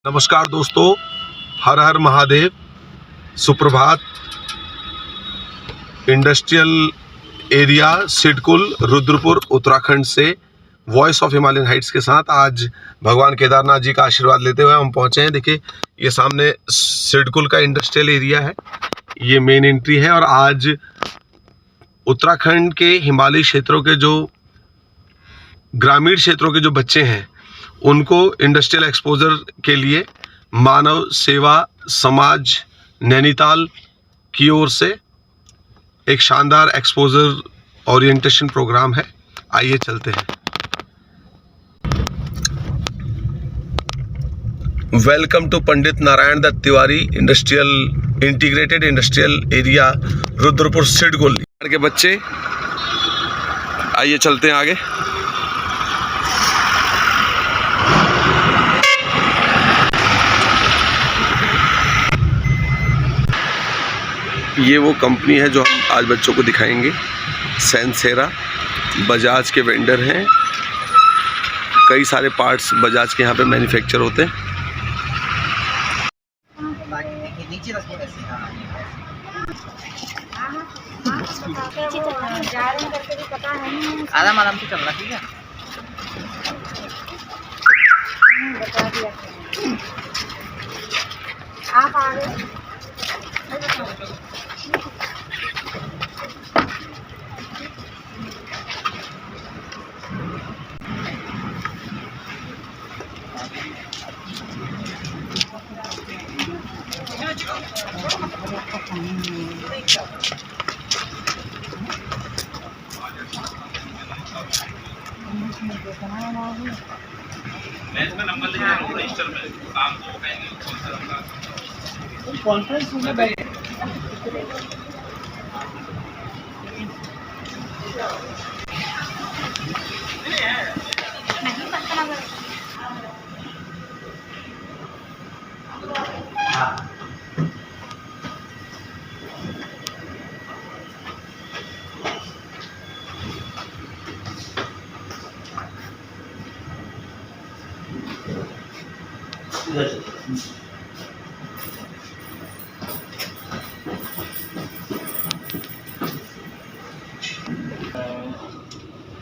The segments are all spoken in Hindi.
नमस्कार दोस्तों, हर हर महादेव, सुप्रभात। इंडस्ट्रियल एरिया सिडकुल रुद्रपुर उत्तराखंड से वॉइस ऑफ हिमालयन हाइट्स के साथ आज भगवान केदारनाथ जी का आशीर्वाद लेते हुए हम पहुंचे हैं। देखिए, ये सामने सिडकुल का इंडस्ट्रियल एरिया है, ये मेन एंट्री है। और आज उत्तराखंड के हिमालयी क्षेत्रों के जो ग्रामीण क्षेत्रों के जो बच्चे हैं उनको इंडस्ट्रियल एक्सपोजर के लिए मानव सेवा समाज नैनीताल की ओर से एक शानदार एक्सपोजर ओरिएंटेशन प्रोग्राम है। आइए चलते हैं। Welcome to Pandit Narayan Dutt Tiwari integrated industrial area Rudrapur SIDCUL के बच्चे। आइए चलते हैं आगे। ये वो कंपनी है जो हम आज बच्चों को दिखाएंगे। सेंसेरा बजाज के वेंडर हैं। कई सारे पार्ट्स बजाज के यहाँ पे मैन्युफैक्चर होते हैं। आराम से चलना, ठीक है। बता दिया आप आ गए। मैं इसका नंबर ले रहा हूँ रजिस्टर में काम तो कहेंगे कॉन्फ्रेंस में बैठे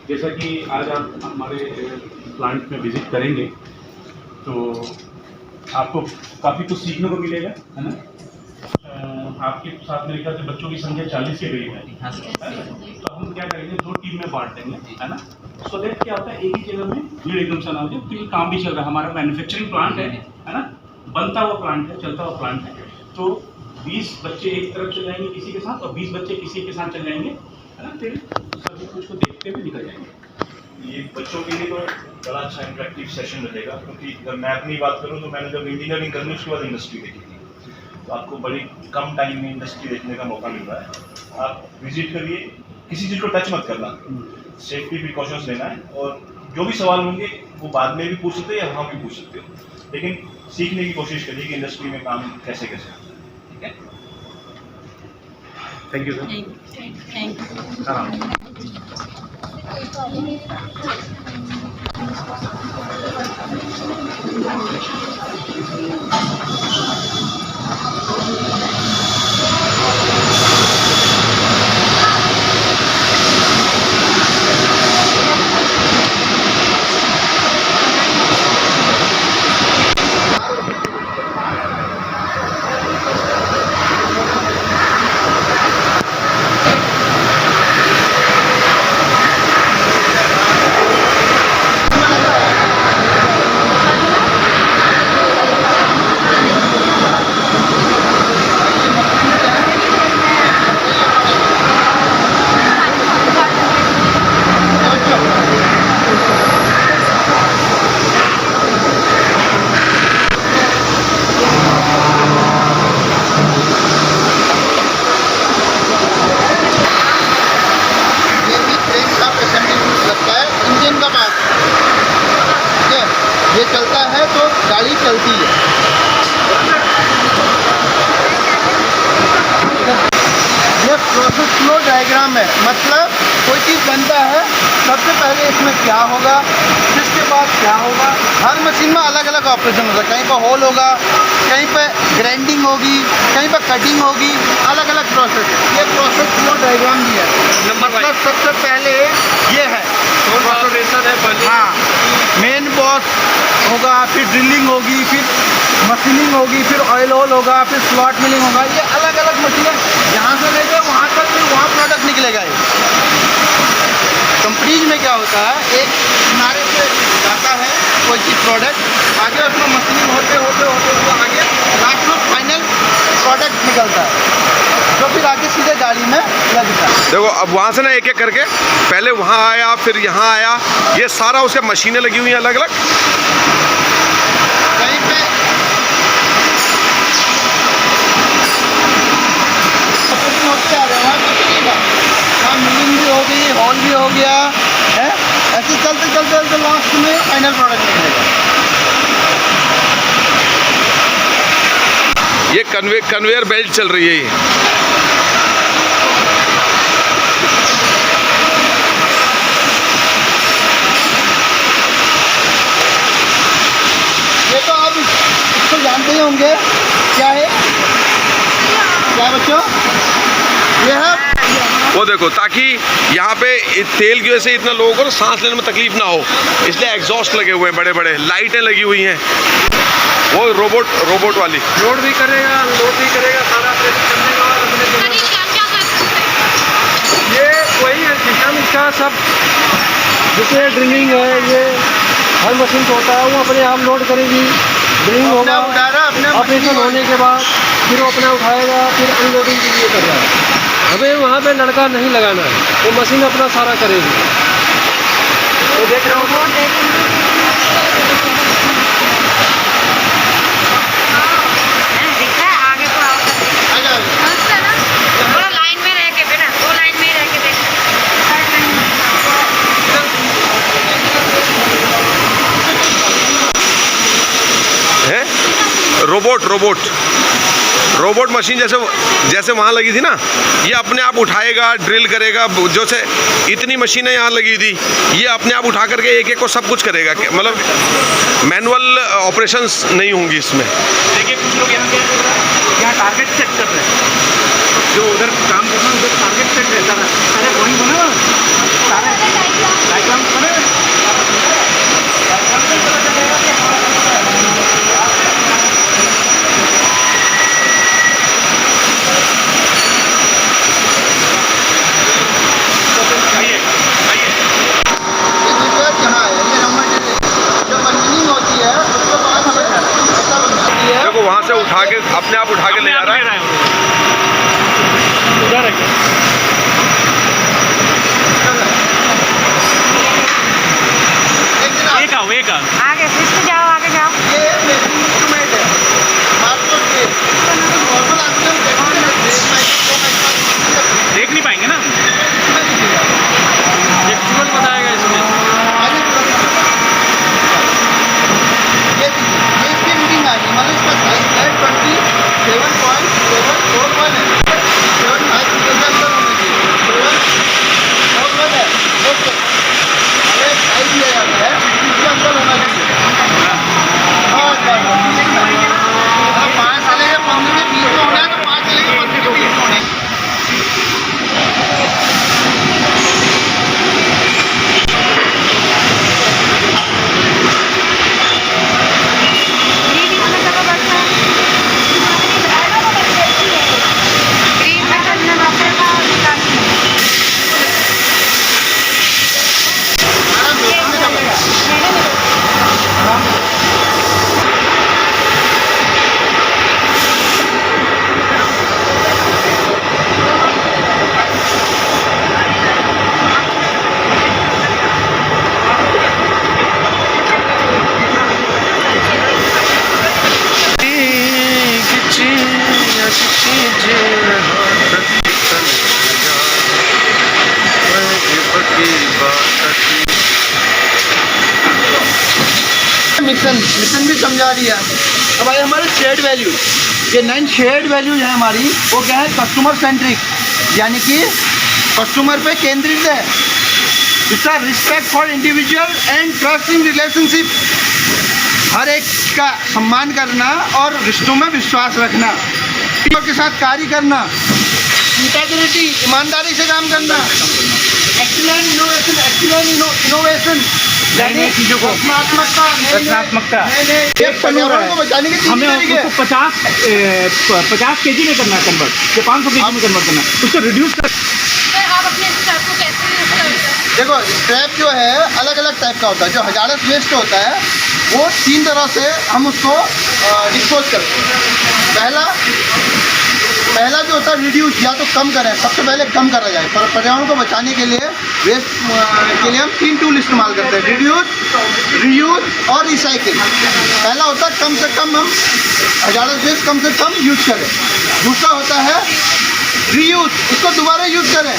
जैसा कि आज आप हमारे प्लांट में विजिट करेंगे तो आपको काफ़ी कुछ सीखने को मिलेगा, है ना। आपके साथ मेरे ख्याल से बच्चों की संख्या 40 के करीब है। तो हम क्या करेंगे, 2 टीम में बांट देंगे, है ना। सो दैट क्या होता है, एक ही जगह में भीड़ एकदम से ना हो जाए, क्योंकि काम भी चल रहा है। हमारा मैन्युफैक्चरिंग प्लांट है ना, बनता हुआ प्लांट है, चलता हुआ प्लांट है। तो 20 बच्चे एक तरफ चल जाएंगे किसी के साथ और 20 बच्चे किसी के साथ चल जाएंगे, है ना। फिर सभी कुछ को देखते हुए निकल जाएंगे। ये बच्चों के लिए तो बड़ा अच्छा इंटरेक्टिव सेशन रहेगा, क्योंकि अगर मैं अपनी बात करूँ तो मैंने जब इंजीनियरिंग करनी उसके बाद इंडस्ट्री देखी थी, तो आपको बड़ी कम टाइम में इंडस्ट्री देखने का मौका मिल रहा है। आप विजिट करिए, किसी चीज़ को टच मत करना, सेफ्टी प्रिकॉशंस लेना है, और जो भी सवाल होंगे वो बाद में भी पूछ सकते हो या वहाँ भी पूछ सकते हो, लेकिन सीखने की कोशिश करिए कि इंडस्ट्री में काम कैसे कैसे होता है, ठीक है। Thank you sir. थैंक ये चलता है तो गाड़ी चलती है। ये प्रोसेस फ्लो डायग्राम है, मतलब कोई चीज़ बनता है सबसे पहले इसमें क्या होगा, किसके बाद क्या होगा। हर मशीन में अलग अलग ऑपरेशन होता है, कहीं पर होल होगा, कहीं पे ग्राइंडिंग होगी, कहीं पर कटिंग होगी, अलग अलग प्रोसेस है। ये प्रोसेस फ्लो डायग्राम भी है। मतलब सबसे पहले ये है ऑपरेशन है पहले। हाँ, मेन बॉस होगा, फिर ड्रिलिंग होगी, फिर मशीनिंग होगी, फिर ऑयल होल होगा, फिर स्लॉट मिलिंग होगा। ये अलग अलग मशीनें यहाँ से लेके वहाँ तक, फिर वहाँ प्रोडक्ट निकलेगा। ये कंपनीज में क्या होता है, एक किनारे से जाता है कोई चीज़ प्रोडक्ट, आगे उसमें मशीनिंग होते होते होते हुए आगे लास्ट में फाइनल प्रोडक्ट निकलता है, जो फिर आगे सीधे गाड़ी में लगता है। देखो अब वहाँ से ना एक एक करके पहले वहाँ आया, फिर यहाँ आया, ये सारा उसके मशीनें लगी हुई हैं अलग अलग। कहीं पे होते आ रहे हैं, वहाँ कुछ नहीं था, वहाँ मिलिंग भी हो गई, हॉल भी हो गया है। ऐसे चलते चलते चलते लास्ट में फाइनल प्रोडक्ट निकलेगा। ये कन्वेयर बेल्ट चल रही है ये। ये तो आप इसको जानते ही होंगे, क्या है, क्या बच्चों, ये है वो देखो, ताकि यहाँ पे तेल की वजह से इतना लोगों को सांस लेने में तकलीफ ना हो, इसलिए एग्जॉस्ट लगे हुए हैं, बड़े बड़े लाइटें लगी हुई हैं। वो रोबोट वाली लोड भी करेगा, लोड भी करेगा, सारा ऑपरेशन करने के बाद अपने ये वही है सिस्टम इसका सब। जैसे ड्रिलिंग है, ये हर मशीन को होता है, वो अपने आप लोड करेगी, ड्रिलिंग होगा, उठा रहा अपने ऑपरेशन होने के बाद फिर वो अपना उठाएगा, फिर अनलोडिंग के लिए कर रहा है। हमें वहाँ पे लड़का नहीं लगाना है, वो मशीन अपना सारा करेगी। तो देख रहे हो दिखा है आगे तो आओ आ जाओ। मस्त है ना, थोड़ा लाइन में रह के बेटा, दो लाइन में ही रह के देख। है। रोबोट मशीन जैसे वहाँ लगी थी ना, ये अपने आप उठाएगा, ड्रिल करेगा। जो से इतनी मशीनें यहाँ लगी थी, ये अपने आप उठा करके एक एक को सब कुछ करेगा, मतलब मैनुअल ऑपरेशंस नहीं होंगी इसमें। देखिए कुछ लोग यहाँ टारगेट सेट कर रहे हैं, जो उधर काम करना है उधर टारगेट सेट रहता है। सारे ड्राइंग बने सारे डायग्राम बने। देखो वहाँ से उठा के अपने आप उठा के ले जा रहा है। उधर है एक आगे फिर से जाओ, आगे जाओ। देख नहीं पाएंगे ना, एक्चुअल बताएगा इसमें। मतलब इसका साइज है 27.741 है, 75 के अंदर होना चाहिए, 741 है, ओके। अरे साइज लिया जाता है, इसके अंदर होना चाहिए। हाँ, 5 से लेकर 15 के बीच में होना है, तो 5 से लेकर 15 के बीच में होना है। मिशन भी समझा दिया। अब आए हमारे शेयर्ड वैल्यू, ये 9 शेयर्ड वैल्यूज है हमारी। वो क्या है, कस्टमर सेंट्रिक, यानी कि कस्टमर पे केंद्रित है। दूसरा respect for individual and trust in relationship, हर एक का सम्मान करना और रिश्तों में विश्वास रखना, टीम के साथ कार्य करना, इंटेग्रिटी ईमानदारी से काम करना, एक्सीलेंट इनोवेशन नई नई चीज़ों को, रचनात्मकता। एक पर्यावरण को बचाने के तीन हमें तरीके हैं। उसको 50 kg में करना है कन्वर्ट, या 500 kg में कन्वर्ट करना है, उसको रिड्यूस कर। सर आप अपने स्टाफ को कैसे यूज करते हैं? देखो स्क्रैप जो है अलग अलग टाइप का होता है। जो हजारत वेस्ट होता है वो 3 तरह से हम उसको डिस्पोज करते हैं। पहला जो होता है रिड्यूस, या तो कम करें, सबसे पहले कम करा जाए। पर पर्यावरण को बचाने के लिए वेस्ट के लिए हम 3 टूल इस्तेमाल करते हैं, रिड्यूस, रीयूज और रिसाइकिल। पहला होता है कम से कम हम हजारत वेस्ट कम से कम यूज करें। दूसरा होता है रीयूज, उसको दोबारा यूज करें,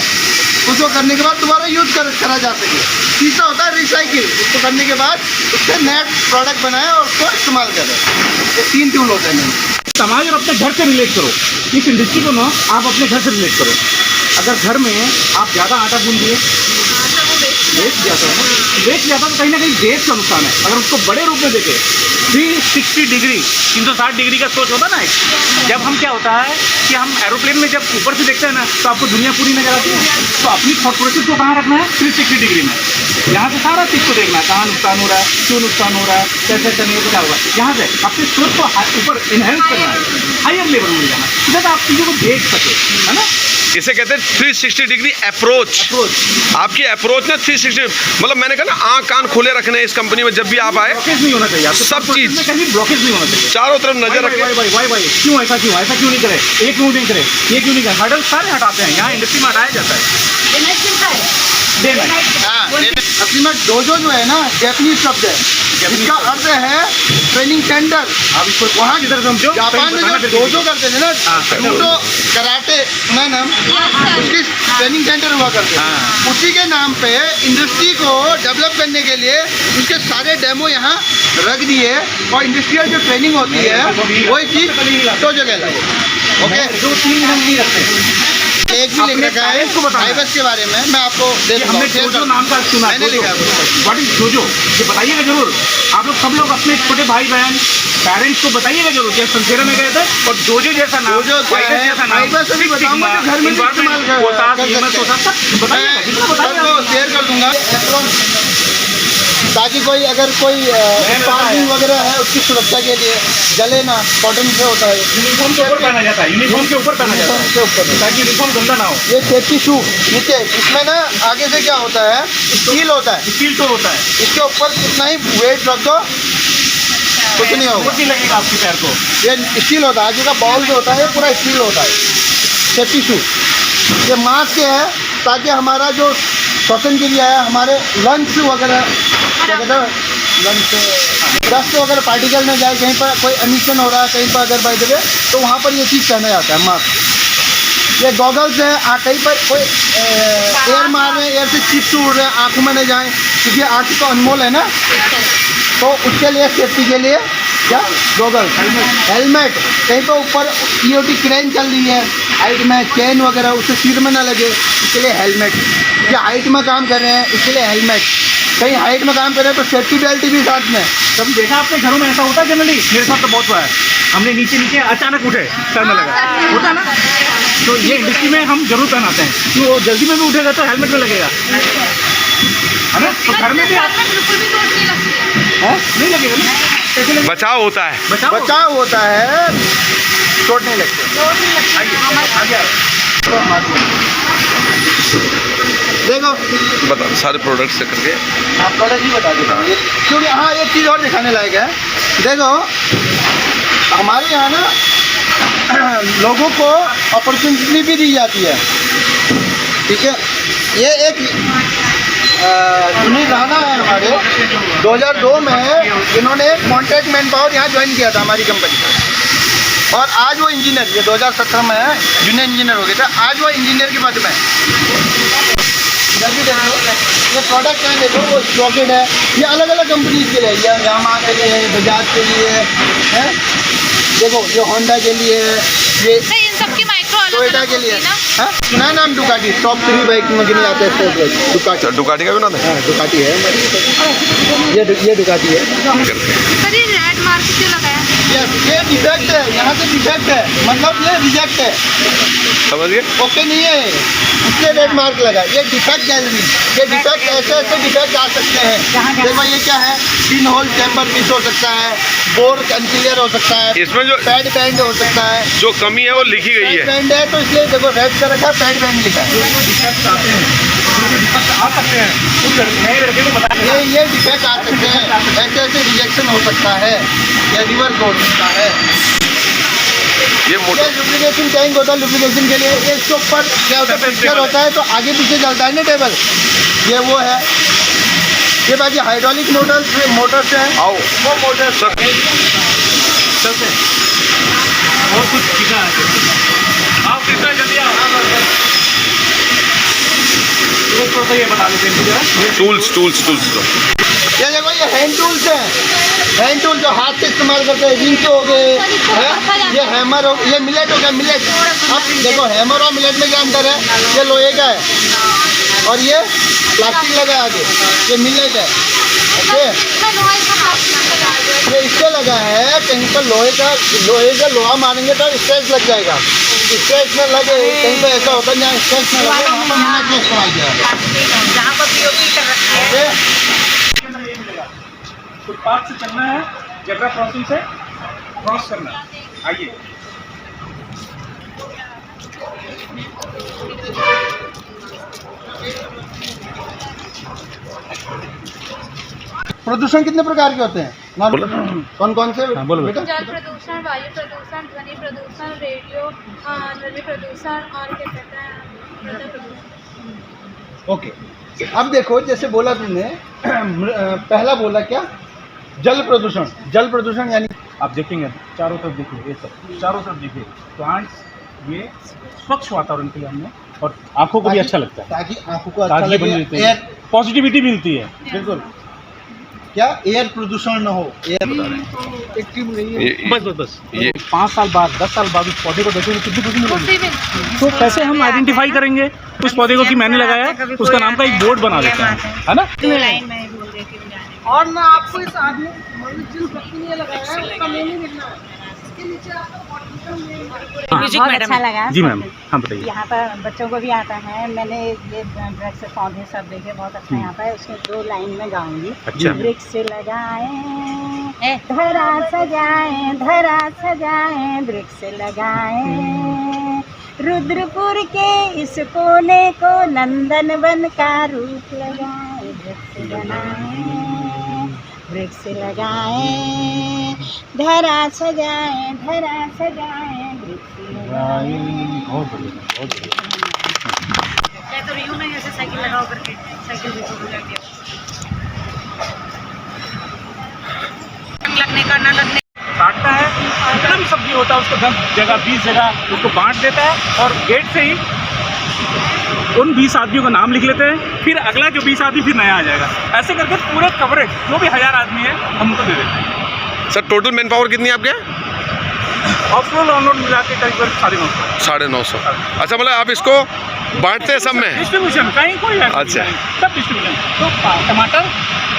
उसको करने के बाद दोबारा यूज करा जा सके। तीसरा होता है रिसाइकिल, उसको करने के बाद उससे नया प्रोडक्ट बनाएं और उसको इस्तेमाल करें। ये 3 टूल होते हैं। समाज और अपने घर से रिलेट करो, इस इंडस्ट्री को ना आप अपने घर से रिलेट करो। अगर घर में आप ज़्यादा आटा गूंद दिए, वेस्ट जाता है ना, वेस्ट जाता है तो कहीं ना कहीं देश का नुकसान है। अगर उसको बड़े रूप में देखें, 360 डिग्री 360 डिग्री का सोच होता है ना। जब हम क्या होता है कि हम एरोप्लेन में जब ऊपर से देखते हैं ना तो आपको दुनिया पूरी नजर आती है, तो अपनी थॉट प्रोसेस को कहाँ रखना है, 360 डिग्री में। यहाँ से सारा चीज़ को देखना है, कहाँ नुकसान हो रहा है, क्यों नुकसान हो रहा है, कैसे करने को क्या होगा। यहाँ से अपने सोच को ऊपर इनहेंस करना है, हायर लेवल में जाना, जिससे आप चीज़ों को देख सके, है ना। इसे कहते हैं 360 डिग्री अप्रोच। आपकी अप्रोच ना 360, मतलब मैंने कहा ना आँख कान खुले रखने हैं इस कंपनी में। जब भी आप आए ब्लॉकेज नहीं होना चाहिए, आपके सब process चीज़। में कहीं ब्लॉकेज नहीं होना चाहिए। चारों तरफ नजर रखें। वाई क्यों ऐसा क्यों नहीं करे, ये क्यों नहीं करे, ये क्यों नहीं करे, हर्डल सारे हटाते हैं। यहाँ इंडस्ट्री में हटाया जाता है डे नाइट। असली में डोजो जो है ना जैपनीज शब्द है, जिसका अर्थ है ट्रेनिंग सेंटर। आप इसको वहाँ किधर समझो, जापान में जो डोजो करते थे ना, जूडो कराटे मैन, उसकी ट्रेनिंग सेंटर हुआ करते थे। उसी के नाम पे इंडस्ट्री को डेवलप करने के लिए उसके सारे डेमो यहाँ रख दिए, और इंडस्ट्रियल जो ट्रेनिंग होती है वही चीज़ डोजो कहलाती है। ओके, 2-3 दिन हम नहीं रखते। एक भी लिख रखा है पेरेंट्स को बताना है। फाइबर्स के बारे में, मैं आपको दे दूंगा। हमने जोजो नाम का सुना, मैंने लिखा है। व्हाट इज जोजो, ये बताइएगा जरूर। आप लोग सब लोग अपने छोटे भाई बहन पेरेंट्स को बताइएगा जरूर कि संसेरा में गए थे और जोजो जैसा नाम, जोजो क्या है, जैसा नाम, फाइबर से भी बताऊंगा जो घर में भी इस्तेमाल कर सकते हैं। बताइएगा, जितना मैं बताइएगा। सबको शेयर कर दूंगा, ताकि कोई अगर कोई स्पार्किंग वगैरह है उसकी सुरक्षा के लिए जले ना, कॉटन से होता है। यूनिफॉर्म के ऊपर पहना जाता है, यूनिफॉर्म के ऊपर पहना जाता यूनिफॉर्म के ऊपर है ताकि यूनिफॉर्म गंदा ना हो। ये सेफ्टी शू नीचे, इसमें ना आगे से क्या होता है, स्टील होता है। स्टील तो होता है, इसके ऊपर कितना ही वेट रख दो कुछ नहीं होगा, कुछ नहीं लगेगा आपके पैर को। ये स्टील होता है। आगे का बॉल जो होता है पूरा स्टील होता है, सेफ्टी शू। ये मास्क है ताकि हमारा जो श्वसन क्रिया है, हमारे लंग्स वगैरह क्या कहते हैं, लंग्स डस्ट वगैरह पार्टिकल में जाए, कहीं पर कोई एमिशन हो रहा है कहीं पर अगर बाय द वे, तो वहाँ पर ये चीज़ पहना जाता है, मास्क। ये गॉगल्स हैं, कहीं पर कोई एयर मार रहे हैं, एयर से चिप्स उड़ रहे हैं, आँखों में नहीं जाए, क्योंकि आँख तो अनमोल है ना, तो उसके लिए सेफ्टी के लिए क्या गॉगल्स, हेलमेट। कहीं पर ऊपर EOT क्रेन चल रही है हाइट में, चेन वगैरह उससे सिर में ना लगे, इसके लिए हेलमेट। या हाइट में काम कर रहे हैं इसके लिए हेलमेट, कहीं हाइट में काम कर रहे हैं तो सेफ्टी बेल्ट भी साथ में। कभी देखा आपने घरों में ऐसा होता है जनरली? मेरे साथ तो बहुत हुआ है, हमने नीचे अचानक उठे, सर में लगा, होता है ना। तो ये इंडस्ट्री में हम जरूर पहनाते हैं, कि वो जल्दी में भी उठेगा तो हेलमेट में लगेगा, है ना। तो घर में भी आप बिल्कुल भी चोट नहीं लगती है। नहीं लगेगा ना, कैसे लगेगा? बचाव होता है। बचाव होता है, चोट नहीं लगती। चोट नहीं लगती है। आगे देखो बता सारे प्रोडक्ट्स से करके आप प्रोडक्ट ही बता देता हूँ, क्योंकि हाँ एक चीज़ और दिखाने लायक है। देखो हमारे यहाँ ना लोगों को अपॉर्चुनिटी भी दी जाती है, ठीक है। ये एक सुनील राणा है हमारे, 2002 में इन्होंने कॉन्ट्रैक्ट मैन पावर यहाँ ज्वाइन किया था हमारी कंपनी में, और आज वो इंजीनियर, ये 2017 में है, जूनियर इंजीनियर हो गया था, आज वो इंजीनियर के पद में है। जल्दी देखो, ये प्रोडक्ट है, देखो वो स्टॉकेड है, ये अलग अलग कंपनीज के लिए, ये यामा के लिए, बजाज के लिए है, देखो ये होंडा के लिए, ये सर इन सबकी माइक्रो अलग टोयोटा अलग के लिए होती है ना। हाँ सुना है नाम डुकाटी, टॉप 3 बाइक में गिनी जाते हैं स्पोर्ट बाइक डुकाटी। डुकाटी का भी नाम है। हाँ डुकाटी है हमारी। ये डुकाटी है। सर ये रेड मार्क क्यों लगाया? ये डिफेक्ट है, यहाँ से डिफेक्ट है, मतलब ये रिजेक्ट है, समझिए। ओके नहीं है, इसलिए रेड मार्क लगा। ये डिफेक्ट गैलरी, ये डिफेक्ट ऐसे ऐसे डिफेक्ट आ सकते हैं। देखो ये क्या है, 3 होल चैम्बर मिस हो सकता है, बोर अनक्लियर हो सकता है, इसमें जो पैड बैंड हो सकता है। जो कमी है वो लिखी गई पैड है। बैंड है तो इसलिए देखो रेड का रखा है, पैड बैंड लिखा है। आ सकते हैं उस नए लड़के को बता। ये डिफेक्ट आ सकते हैं, ऐसे ऐसे रिजेक्शन हो सकता है या रिवर्स हो सकता है। ये ये मोटर लुब्रिकेशन टैंक होता है, लुब्रिकेशन के लिए ये इसके ऊपर क्या होता है, पिक्चर होता है तो आगे पीछे चलता है ना टेबल, ये वो है। ये बाकी हाइड्रोलिक मोटर्स हैं, आओ वो मोटर्स सर। चलते हैं और कुछ सीखा है। आओ कृष्णा जल्दी आओ। तो ये बता देते हैं जरा। टूल्स ये देखो ये हैंड टूल्स हैं, हैंड टूल जो हाथ से इस्तेमाल करते हैं, रिंच हो गए हैं, ये हैमर हो, ये मिलेट हो गया, मिलेट। अब देखो हैमर और मिलेट में क्या अंतर है, ये लोहे का है और ये प्लास्टिक लगा है आगे, ये मिलेट है। ओके ये इससे लगा है, कहीं पर लोहे का लोहा मारेंगे तो स्क्रैच लग जाएगा, स्क्रैच न लगे, कहीं पर ऐसा होता है जहाँ स्क्रैच न लगे वहाँ पर मिलेट में इस्तेमाल किया जाता है। जहाँ पर पीओपी कर रखी है। ओके? फुटपाथ से चलना है, जेब्रा क्रॉसिंग से क्रॉस करना है। आइए प्रदूषण कितने प्रकार के होते हैं? कौन कौन से बोलो बेटा? जल प्रदूषण, वायु प्रदूषण, ध्वनि प्रदूषण, रेडियो ध्वनि प्रदूषण और क्या कहते हैं मृदा प्रदूषण। ओके अब देखो जैसे बोला तुमने पहला बोला क्या, जल प्रदूषण यानी आप देखेंगे चारों तरफ देखिए, ये सब चारों तरफ देखिए प्लांट्स, ये स्वच्छ वातावरण के लिए हमने, और आंखों को भी अच्छा लगता है, ताकि आंखों को अच्छा ताजगी लगे, बनी रहती है, एयर पॉजिटिविटी मिलती है। बिल्कुल क्या एयर प्रदूषण न हो, एयर एक्टिव नहीं है। बस ये 5 साल बाद 10 साल बाद उस पौधे को देखेंगे कितनी खुशी मिलेगी। तो कैसे हम आइडेंटिफाई करेंगे उस पौधे को कि मैंने लगाया, उसका नाम का एक बोर्ड बना देते हैं, है ना। लाइन में बोल रही थी और ना आपको इस आदमी जिस व्यक्ति ने लगाया है उसका मेल ही मिलना है, इसके नीचे आपको बहुत अच्छा लगा। जी मैम, हाँ बताइए। यहाँ पर बच्चों को भी आता है, मैंने ये वृक्ष पौधे सब देखे, बहुत अच्छा यहाँ पर। उसमें 2 लाइन में गाऊंगी। अच्छा। वृक्ष लगाए धरा सजाए, धरा सजाए, वृक्ष लगाए, रुद्रपुर के इस कोने को नंदन वन का रूप लगाए, वृक्ष बनाए, वृक्ष लगाए, धरा सजाए, धरा सजाए, वृक्ष लगाए। बहुत बढ़िया, बहुत बढ़िया। तो यूं नहीं ऐसे साइकिल लगाओ करके साइकिल भी हो जाती है। लगने का ना लगने काटता है, जितना भी सब्जी होता है उसको 10 जगह 20 जगह उसको बांट देता है, और गेट से ही उन 20 आदमियों का नाम लिख लेते हैं, फिर अगला जो 20 आदमी फिर नया आ जाएगा। ऐसे करके पूरे कवरेज जो भी 1000 आदमी है हम उनको दे देते हैं। सर टोटल मैन पावर कितनी है आपके? ऑफरोड ऑनरोड मिला के करीब 950। 950। अच्छा मतलब आप इसको बांटते हैं सब में? डिस्ट्रीब्यूशन कहीं कोई है, अच्छा। सब डिस्ट्रीब्यूशन। तो टमाटर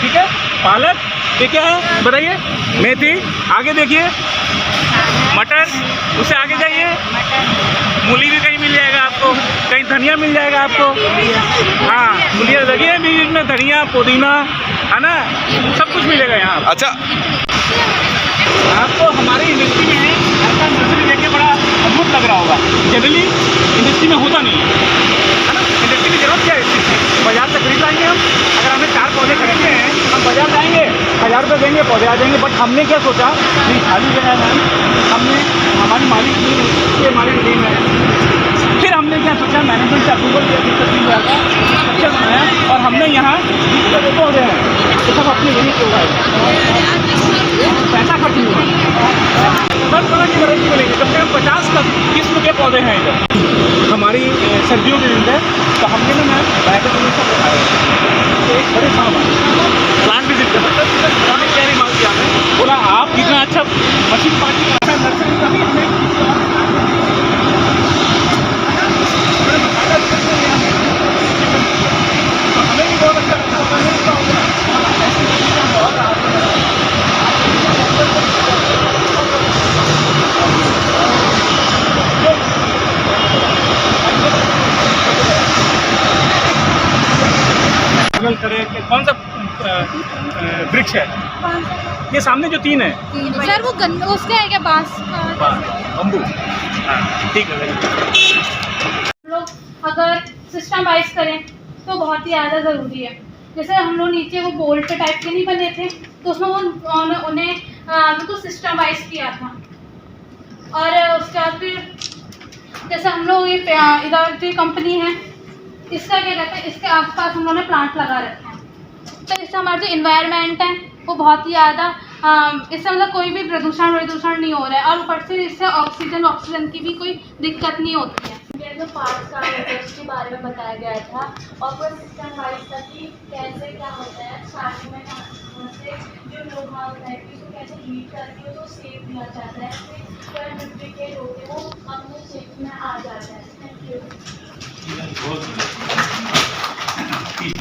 ठीक है, पालक ये क्या है बताइए, मेथी, आगे देखिए मटर, उससे आगे जाइए मूली भी कहीं मिल जाएगा आपको, कहीं धनिया मिल जाएगा आपको। हाँ मूलियाँ लगी बीच में, धनिया पुदीना है ना, सब कुछ मिलेगा यहाँ। अच्छा आपको हमारी इंडस्ट्री में ऐसा नर्सरी देख के बड़ा अद्भुत लग रहा होगा, जनरली इंडस्ट्री में होता नहीं है ना। इंडस्ट्री की जरूरत क्या है इस चीज़ की? बाजार से खरीद लाएंगे हम, अगर हमें 4 पौधे खरीदते हैं हम बाजार जाएंगे, 1000 रुपये देंगे, पौधे आ जाएंगे। बट हमने क्या सोचा कि खाली जगह है, हमने हमारी मालिक की हमारी टीम है, फिर हमने क्या सोचा मैनेजमेंट से अप्रूवल किया, अच्छा बनाया, और हमने यहाँ जितने पौधे हैं तो सब अपने यही को उगाए, पैसा खर्च नहीं हुआ। हर तरह की वैरायटी मिलेगी, कम से कम 50 तक किस्म के पौधे हैं इधर। हमारी सर्दियों के दिन है तो हमने ना मैम बैठक में सब उठाया, तो एक बड़े साहब प्लांट विजिट कर उन्होंने क्या रिमार्क किया है, बोला आप इतना अच्छा मशीन पार्टी अच्छा नर्सरी का भी हमने कौन सा वृक्ष है? कौन सा? ये सामने जो 3 है सर वो उसके है क्या बांस? बम्बू। हाँ ठीक है, वेरी गुड। हम लोग अगर सिस्टम वाइज करें तो बहुत ही ज़्यादा ज़रूरी है। जैसे हम लोग नीचे वो बोल्ट टाइप के नहीं बने थे, तो उसमें उन्हें बिल्कुल सिस्टम वाइज किया था। और उसके बाद फिर जैसे हम लोग ये इधर जो कंपनी है, इसका क्या कहते हैं, इसके आसपास हम लोगों ने प्लांट लगा रखे हैं, तो इससे हमारा जो इन्वायरमेंट है वो बहुत ही ज़्यादा इससे मतलब कोई भी प्रदूषण नहीं हो रहा है, और ऊपर से इससे ऑक्सीजन की भी कोई दिक्कत नहीं होती है। मेरे जो पार्ट का है उसके बारे में बताया गया था, और पूरा सिस्टम वाइज था कि कैसे क्या होता है। स्टार्टिंग में से जो लोग होता है कि उसको कैसे हीट करके उसको सेफ दिया जाता है, फिर डुप्लीकेट होते वो अपने शेप में आ जाता है। Thank you.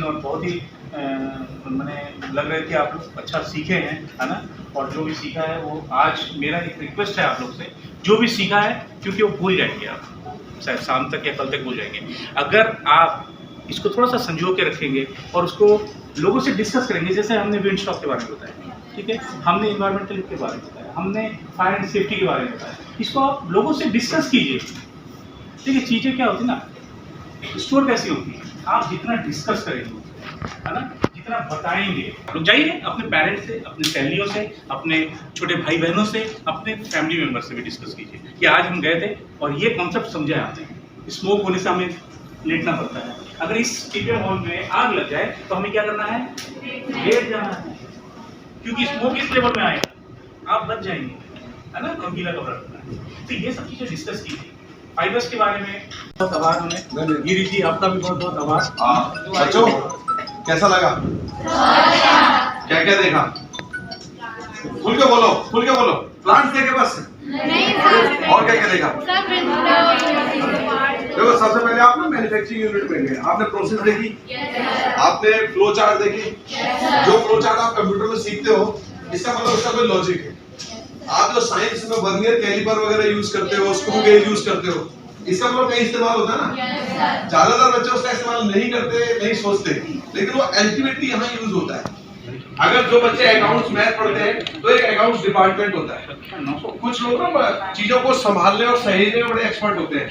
और बहुत ही मैंने लग रहा है कि आप लोग अच्छा सीखे हैं, है ना। और जो भी सीखा है वो आज मेरा एक रिक्वेस्ट है आप लोग से, जो भी सीखा है, क्योंकि वो भूल जाएंगे आप, शायद शाम तक या कल तक भूल जाएंगे। अगर आप इसको थोड़ा सा संजो के रखेंगे और उसको लोगों से डिस्कस करेंगे, जैसे हमने विंड स्टॉक के बारे में बताया, ठीक है, हमने इन्वायरमेंटल के बारे में बताया, हमने फायर एंड सेफ्टी के बारे में बताया, इसको आप लोगों से डिस्कस कीजिए। ठीक है, चीज़ें क्या होती है ना, स्टोर कैसी होती है, आप जितना डिस्कस करेंगे, है ना, जितना बताएंगे, लोग जाइए अपने पेरेंट्स से, अपने सहेलियों से, अपने छोटे भाई बहनों से, अपने फैमिली मेम्बर से भी डिस्कस कीजिए कि आज हम गए थे और ये कॉन्सेप्ट समझा आपने। स्मोक होने से हमें लेटना पड़ता है, अगर इस टीपे हॉल में आग लग जाए तो हमें क्या करना है, लेट जाना है, क्योंकि स्मोक इस लेवल में आएगा, आप बच जाएंगे, है ना, और गीला कपड़ा रखना है। तो ये सब चीज़ें डिस्कस कीजिए। फाइबर्स के बारे में बहुत आभार हमें, गिरी जी आपका भी बहुत बहुत आभार। बच्चों कैसा लगा, क्या क्या देखा, खुल के बोलो, प्लांट देखे बस, नहीं सर, और क्या क्या देखा। सर देखो, सबसे पहले आप ना मैन्युफैक्चरिंग यूनिट में गए, आपने प्रोसेस देखी, आपने फ्लो चार्ट देखी। जो फ्लो चार्ट आप कंप्यूटर में सीखते हो, इसका मतलब उसका कोई लॉजिक है। आप जो साइंस में वर्नियर कैलिपर वगैरह यूज करते हो, स्क्रू गेज यूज करते हो, इसका मतलब कहीं इस्तेमाल होता है ना। ज्यादातर बच्चे उसका इस्तेमाल नहीं करते, नहीं सोचते, लेकिन वो अल्टीमेटली यहाँ यूज होता है। अगर जो बच्चे अकाउंट्स मैथ पढ़ते हैं तो एक अकाउंट्स डिपार्टमेंट होता है। कुछ लोग ना चीजों को संभालने और सहेजने में बड़े एक्सपर्ट होते हैं,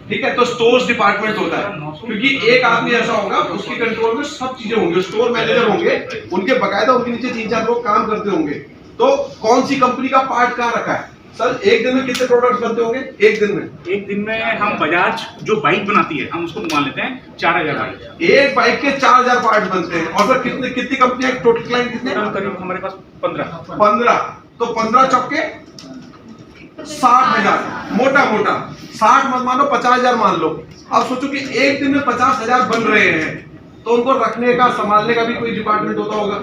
ठीक है, तो स्टोर्स डिपार्टमेंट होता है, क्योंकि एक आदमी ऐसा होगा उसके कंट्रोल में सब चीजें होंगी, स्टोर मैनेजर होंगे, उनके बकायदा उनके नीचे 3-4 लोग काम करते होंगे। तो कौन सी कंपनी का पार्ट कहाँ रखा है सर, एक दिन में कितने प्रोडक्ट्स बनते होंगे? एक दिन में हम बजाज जो बाइक बनाती है, हम उसको मान लेते हैं 4000 बाइक, एक बाइक के 4000 पार्ट बनते हैं। और सर कितनी कंपनियां, टोटल क्लाइंट कितने? करीब हमारे पास 15। तो 15 चौके 60,000, मोटा 60 मत मानो, 50,000 मान लो। अब सोचो कि एक दिन में 50,000 बन रहे हैं, तो उनको रखने का, संभालने का भी कोई डिपार्टमेंट होता होगा,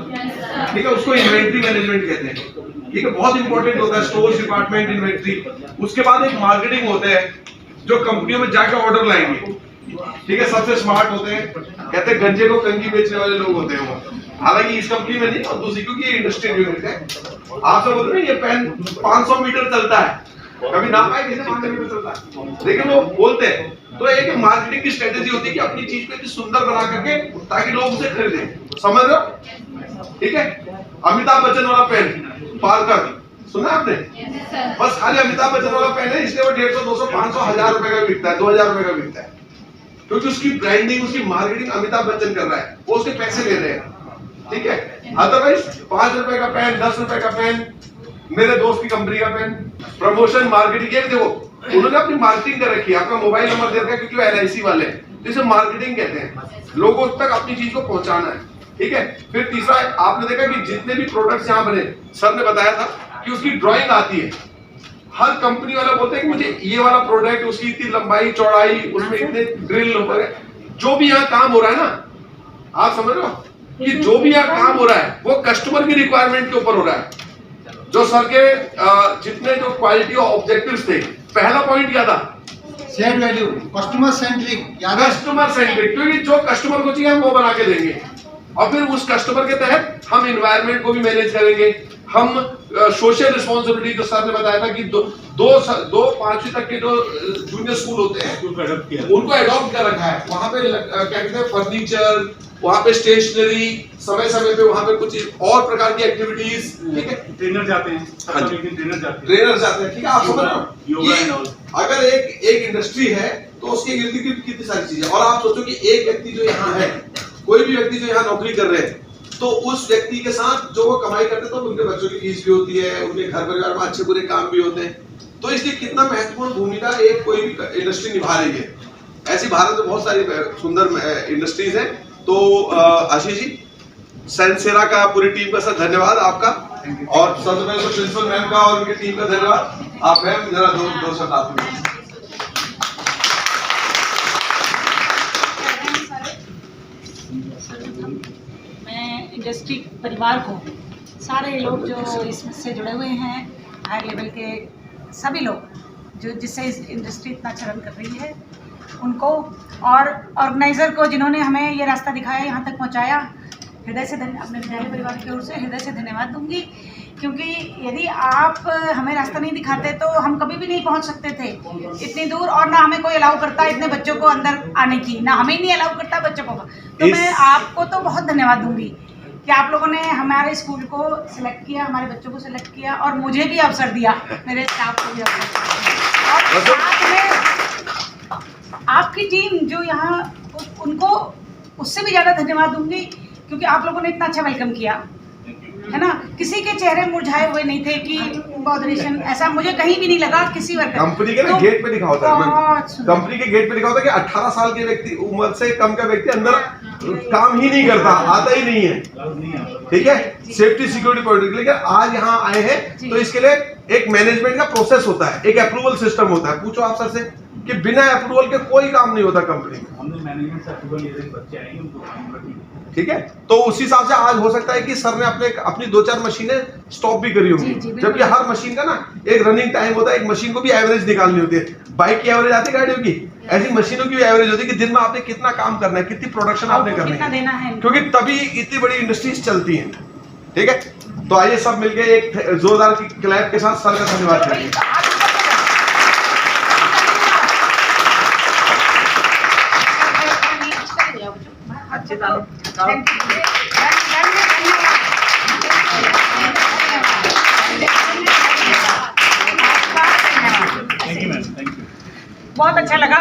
ठीक है, उसको इन्वेंट्री मैनेजमेंट कहते हैं, ठीक है, बहुत इंपॉर्टेंट होता है स्टोर्स डिपार्टमेंट, इन्वेंट्री। उसके बाद एक मार्केटिंग होते हैं, जो कंपनियों में जाकर ऑर्डर लाएंगे, ठीक है, सबसे स्मार्ट होते हैं, कहते हैं गंजे को कंगी बेचने वाले लोग होते हैं वो। हालांकि इस कंपनी में नहीं, और दूसरी, क्योंकि ये इंडस्ट्रियल यूनिट है। आपसे बोल रहे हैं ये पेन 500 मीटर चलता है, कभी ना पाए किसी 500 मीटर चलता है, लेकिन वो बोलते हैं। तो एक मार्केटिंग की स्ट्रेटेजी होती है कि अपनी चीज को इतनी सुंदर बना करके ताकि लोग उसे खरीदें, समझ रहे हो, ठीक है। अमिताभ बच्चन वाला पेन पार्कर सुना आपने, बस खाली अमिताभ बच्चन वाला पेन है, इसलिए वो 150, 200, 500, 1000 रुपए का बिकता है, 2000 रुपए का बिकता है, क्योंकि उसकी ब्रांडिंग, उसकी मार्केटिंग अमिताभ बच्चन कर रहा है, वो उसके पैसे ले रहे हैं, ठीक है। अदरवाइज 5 रुपए का पेन, 10 रुपए का पेन, मेरे दोस्त की कंपनी का पेन, प्रमोशन मार्केटिंग, ये देखो उन्होंने अपनी मार्केटिंग कर रखी है, आपका मोबाइल नंबर दे रखा है, क्योंकि वो LIC वाले हैं, जिसे मार्केटिंग कहते हैं, लोगों तक अपनी चीज को पहुंचाना है, ठीक है। फिर तीसरा, आपने देखा कि जितने भी प्रोडक्ट्स यहाँ बने, सर ने बताया था कि उसकी ड्राइंग आती है। हर कंपनी वाला बोलते हैं कि मुझे ये वाला प्रोडक्ट, उसकी इतनी लंबाई चौड़ाई, उसमें इतने ड्रिल वगैरह, जो भी यहाँ काम हो रहा है ना, आप समझ रहे हो कि जो भी यहाँ काम हो रहा है वो कस्टमर की रिक्वायरमेंट के ऊपर हो रहा है। जो सर के जितने जो क्वालिटी और ऑब्जेक्टिव्स थे, पहला पॉइंट क्या था, share value, customer centric, customer centric, क्योंकि जो कस्टमर को चाहिए हम वो बना के देंगे, और फिर उस कस्टमर के तहत हम एनवायरनमेंट को भी मैनेज करेंगे, हम सोशल रिस्पॉन्सिबिलिटी, जो सर ने बताया था कि दो पांचवी तक के जो जूनियर स्कूल होते हैं उनको अडॉप्ट किया, उनको अडॉप्ट कर रखा है। वहाँ पे क्या कहते हैं फर्नीचर, वहाँ पे स्टेशनरी, समय समय पे वहाँ पे कुछ और प्रकार की एक्टिविटीज, ठीक है, ट्रेनर जाते हैं, हाँ जी। ट्रेनर जाते हैं, ट्रेनर जाते हैं, ठीक है। आप समझ रहे हो योगा एंड ऑल। कि अगर एक इंडस्ट्री है तो उसके इर्द गिर्द कितनी सारी चीजें, और आप सोचो कि एक व्यक्ति जो यहाँ है, कोई भी व्यक्ति जो यहाँ नौकरी कर रहे हैं, तो उस व्यक्ति के साथ जो वो कमाई करते हैं तो उनके बच्चों की फीस भी होती है, उनके घर परिवार में अच्छे बुरे काम भी होते हैं। तो इसलिए कितना महत्वपूर्ण भूमिका एक कोई भी इंडस्ट्री निभा रही है। ऐसी भारत में बहुत सारी सुंदर इंडस्ट्रीज हैं। तो आशीष जी, सैनसेरा का पूरी टीम का सर धन्यवाद आपका, और सबसे पहले तो प्रिंसिपल मैम का और उनकी टीम का धन्यवाद। आप मैम जरा दो शब्द आप भी। मैं इंडस्ट्री परिवार को, सारे लोग जो इससे जुड़े हुए हैं, हाई लेवल के सभी लोग जो जिससे इस इंडस्ट्री इतना अच्छा रन कर रही है, उनको और ऑर्गेनाइज़र को जिन्होंने हमें ये रास्ता दिखाया, यहाँ तक पहुँचाया, हृदय से अपने विद्यालय परिवार की ओर से हृदय से धन्यवाद दूंगी। क्योंकि यदि आप हमें रास्ता नहीं दिखाते तो हम कभी भी नहीं पहुंच सकते थे इतनी दूर, और ना हमें कोई अलाउ करता इतने बच्चों को अंदर आने की, ना हमें नहीं अलाउ करता बच्चों को। तो मैं आपको तो बहुत धन्यवाद दूंगी कि आप लोगों ने हमारे स्कूल को सिलेक्ट किया, हमारे बच्चों को सिलेक्ट किया, और मुझे भी अवसर दिया, मेरे स्टाफ को भी अवसर दिया। और साथ में आपकी टीम जो यहाँ, उनको उससे भी ज़्यादा धन्यवाद दूंगी, क्योंकि आप लोगों ने इतना अच्छा वेलकम किया, है ना। किसी के चेहरे मुरझाए हुए नहीं थे कि मॉडरेशन, ऐसा मुझे कहीं भी नहीं लगा किसी वर्ग। कंपनी के ना गेट पे लिखा होता है, कंपनी के गेट पे लिखा होता है कि 18 साल के व्यक्ति, उम्र से कम का व्यक्ति अंदर काम ही नहीं करता, आता ही नहीं है, ठीक है, सेफ्टी सिक्योरिटी पॉइंट। लेकिन आज यहाँ आए हैं तो इसके लिए एक मैनेजमेंट का प्रोसेस होता है, एक अप्रूवल सिस्टम होता है। पूछो आप सर से कि बिना अप्रूवल के कोई काम नहीं होता कंपनी में। हमने मैनेजमेंट से अप्रूवल लिए थे, बच्चे आएंगे उनको काम करनी, ठीक है। तो उस हिसाब से आज हो सकता है कि सर ने अपनी 2-4 मशीनें स्टॉप भी करी होंगी, जबकि हर मशीन का ना एक रनिंग टाइम होता है। एक मशीन को भी एवरेज निकालनी होती है, बाइक की एवरेज आती है गाड़ियों की, ऐसी मशीनों की भी एवरेज होती है कि दिन में आपने कितना काम करना है, कितनी प्रोडक्शन आपने करनी है, क्योंकि तभी इतनी बड़ी इंडस्ट्रीज चलती हैं, ठीक है। तो आइए सब मिलके एक जोरदार क्लैप के साथ सर का धन्यवाद करेंगे। अच्छे thank you ma'am, thank you. बहुत अच्छा लगा।